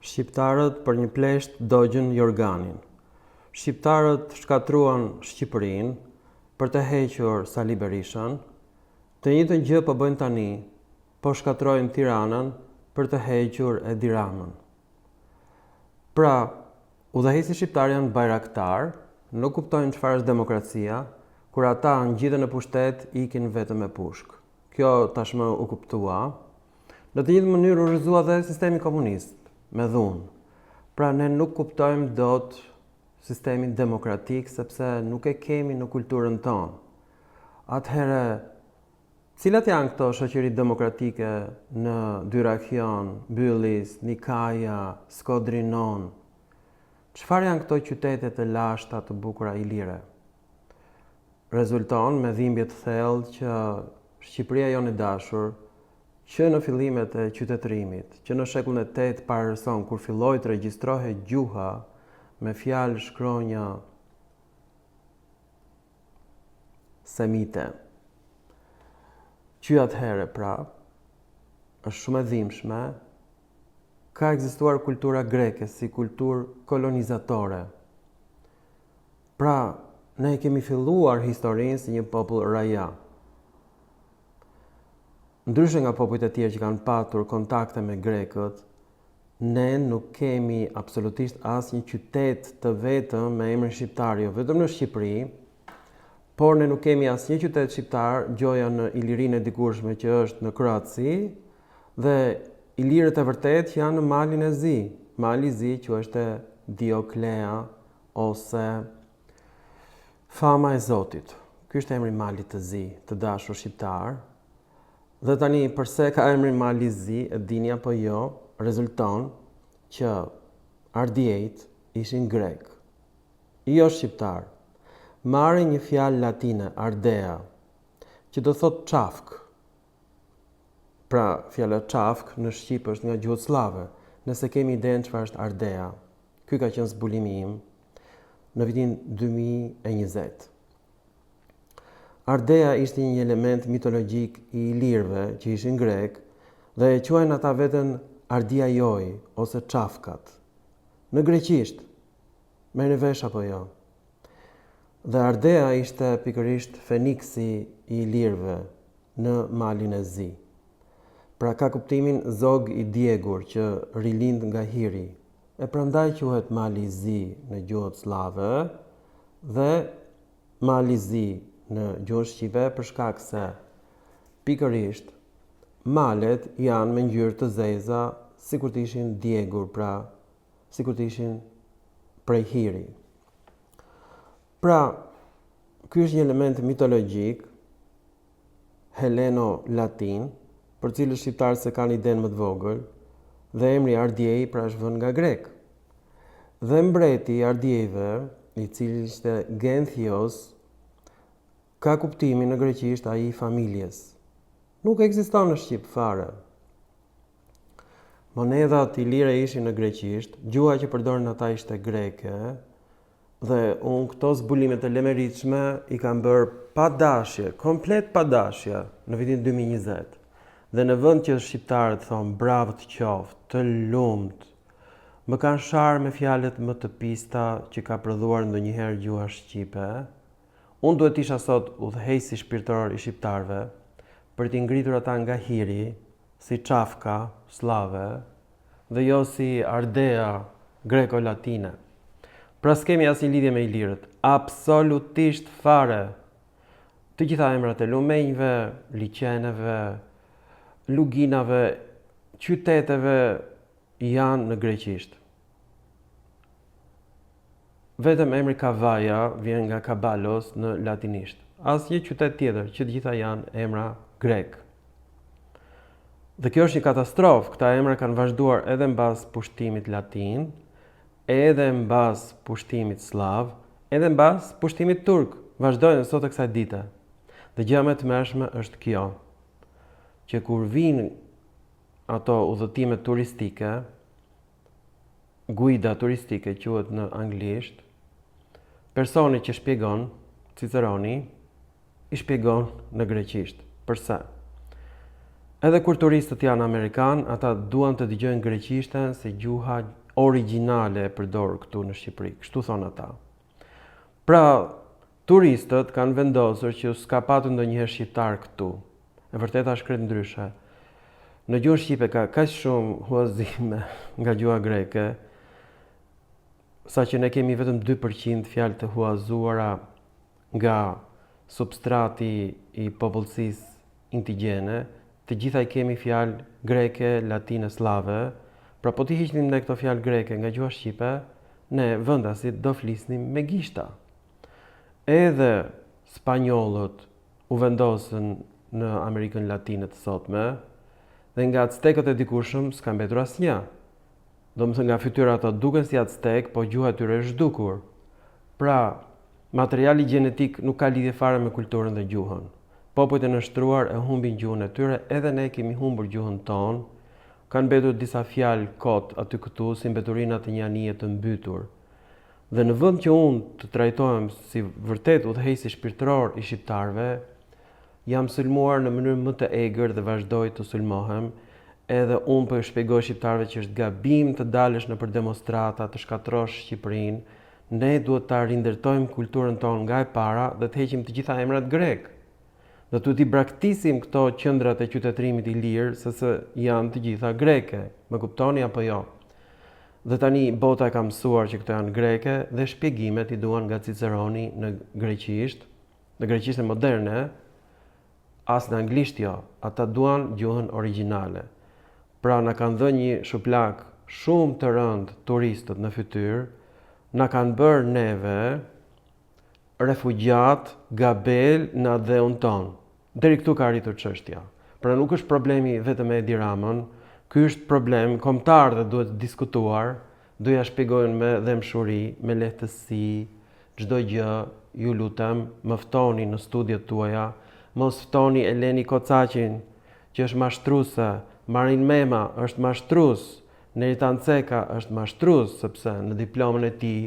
Shqiptarët për një plesht dogjën Jorganin. Shqiptarët shkatruan Shqipërinë për të hequr Sali Berishën. Të njëjtën gjë po bëjnë tani, po shkatrojnë Tiranën për të hequr Edi Ramën. Pra, udhëheqësit shqiptar janë bajraktar, nuk kuptojnë çfarë është demokracia, kur ata ngjiten në pushtet ikin vetëm me pushk. Kjo tashmë u kuptua. Në të njëjtën mënyrë u rrëzua dhe sistemi komunist, me dhunë. Pra ne nuk kuptojmë dot sistemin demokratik sepse nuk e kemi në kulturën tonë. Atëherë, cilat janë këto shoqëri demokratike në Dyrakion, Byllis, Nikaja, Skodrinon? Çfarë janë këto qytete të lashta të bukura ilire? Rezulton me dhimbje të thellë që Shqipëria jonë e dashur, që në fillimet e qytetërimit, që në shekullin e 8 para, kur filloi të regjistrohej gjuha me fjalë shkronja semite. Që atëherë pra, është shumë e dhimbshme, ka ekzistuar kultura greke si kulturë kolonizatore. Pra, ne kemi filluar historinë si një popull raja. Ndryshe nga popujt e tjerë që kanë patur kontakte me grekët, ne nuk kemi absolutisht asnjë qytet të vetëm me emrin shqiptar, jo vetëm në Shqipëri, por ne nuk kemi asnjë qytet shqiptar, gjoja në Ilirinë e dikurshme që është në Kroaci, dhe ilirët e vërtet janë në Malin e Zi. Mali i Zi quhej Dioklea ose Fama e Zotit. Ky është emri Malit të Zi, të dashur shqiptar. Dhe tani, përse ka emrin Mali i Zi, e dini apo jo, rezulton që ardijejt ishin grek, jo shqiptar. Marrin një fjalë latine, ardea, që do thot çafk. Pra, fjala çafk në shqip është nga gjuhë slave, nëse kemi idenë çfarë është ardea. Ky ka qenë zbulimi im në vitin 2020. Ardea ishte një element mitologjik i ilirëve që ishin grek dhe e quajnë ata veten Ardia Joj ose Çafkat. Në greqisht, merrni vesh apo jo. Dhe Ardea ishte pikërisht Feniksi i ilirëve në Malin e Zi. Pra ka kuptimin zog i djegur që rilind nga hiri. E prandaj quhet Mali i Zi në gjuhën slave dhe Mali i Zi në gjuhën shqipe për shkak se pikërisht malet janë me ngjyrë të zeza, sikur të ishin djegur, pra sikur të ishin prej hiri. Pra, ky është një element mitologjik heleno-latin, për cilën shqiptarët se kanë idenë më të vogël, dhe emri Ardiej pra është vënë nga grek. Dhe mbreti i Ardiejve, i cili ishte Genthios, ka kuptimin në greqisht ai i familjes. Nuk ekziston në shqip fare. Monedhat ilire ishin në greqisht, gjuha që përdorin ata ishte greke, dhe unë këto zbulime të lemeritshme i kam bërë pa dashje, komplet pa dashje, në vitin 2020. Dhe në vend që shqiptarët thonë bravo të qoftë, të lumt, më kanë sharë me fjalët më të pista që ka prodhuar ndonjëherë gjuha shqipe. Unë duhet isha sot udhëheqësi shpirtëror i shqiptarëve për t'i ngritur ata nga hiri, si Çafka, slave, dhe jo si Ardea, greko-latine. Pra s'kemi asnjë lidhje me ilirët, absolutisht fare. Të gjitha emrat e lumenjve, liqeneve, luginave, qyteteve janë në greqisht. Vetëm emri Kavaja vjen nga Kabalos në latinisht. Asnjë qytet tjetër, që të gjitha janë emra grek. Dhe kjo është një katastrofë. Këta emra kanë vazhduar edhe mbas pushtimit latin, edhe mbas pushtimit slav, edhe mbas pushtimit turk. Vazhdojnë sot e kësaj dite. Dhe gjëja më e tmerrshme është kjo, që kur vinë ato udhëtime turistike, guida turistike quhet në anglisht, personi që shpjegon, Ciceroni, i shpjegon në greqisht. Përse? Edhe kur turistët janë Amerikan, ata duan të dëgjojnë greqishten si gjuha origjinale e përdorur këtu në Shqipëri, kështu thonë ata. Pra, turistët kanë vendosur që s'ka patur ndonjëherë shqiptar këtu. E vërteta është krejt ndryshe. Në gjuhën shqipe ka kaq shumë huazime nga gjuha greke, saqë ne kemi vetëm 2% fjalë të huazuara nga substrati i popullsisë indigjene, të gjitha i kemi fjalë greke, latine, slave. Pra po t'i hiqnim ne këto fjalë greke nga gjuha shqipe, ne vendasit do flisnim me gishta. Edhe spanjollët u vendosën në Amerikën Latine të sotme, dhe nga Aztekët e dikurshëm s'ka mbetur asnjë. Domethënë nga fytyra ato duken si Aztek, po gjuha e tyre është zhdukur. Pra, materiali gjenetik nuk ka lidhje fare me kulturën dhe gjuhën. Popujt e nështruar e humbin gjuhën e tyre, edhe ne kemi humbur gjuhën tonë. Kanë mbetur disa fjalë kot aty këtu si mbeturina të një anije të mbytur. Dhe në vend që unë të trajtohem si vërtet udhëheqësi shpirtëror i shqiptarëve, jam sulmuar në mënyrë më të egër dhe vazhdoj të sulmohem, edhe unë po i shpjegoj shqiptarëve që është gabim të dalësh nëpër demonstrata, të shkatrosh Shqipërinë. Ne duhet ta rindërtojmë kulturën tonë nga e para dhe të heqim të gjitha emrat grek. Dhe të t'i braktisim këto qendrat e qytetërimit i lirë, se janë të gjitha greke. Më kuptoni apo jo? Dhe tani bota e ka mësuar që këto janë greke dhe shpjegimet i duan nga Ciceroni në greqisht, në greqishten moderne, as në anglisht jo. Ata duan gjuhën origjinale. Pra na kanë dhënë një shuplak shumë të rënd turistët në fytyrë, na kanë bërë neve refugjat, gabel në dheun tonë. Deri këtu ka arritur çështja. Pra nuk është problemi vetëm me Edi Ramën, ky është problem kombëtar dhe duhet diskutuar, do ja shpjegojnë me dhemshuri, me lehtësi, çdo gjë, ju lutem, më ftoni në studiet tuaja, mos ftoni Eleni Kocaqin, që është mashtruese, Marin Mema është mashtrues, Neritan Ceka është mashtrues, sepse në diplomën e tij,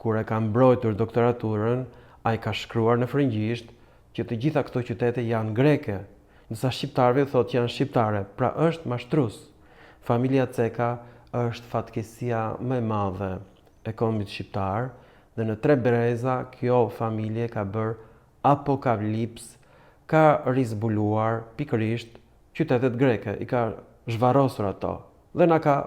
kur e ka mbrojtur doktoraturën, ai ka shkruar në frëngjisht që të gjitha këto qytete janë greke, ndërsa shqiptarëve thotë që janë shqiptare, pra është mashtrues. Familja Ceka është fatkeqësia më e madhe e kombit shqiptar, dhe në Tre Breza kjo familje ka bërë apokalips, ka rizbuluar pikërisht qytetet greke, i ka zhvarrosur ato dhe na ka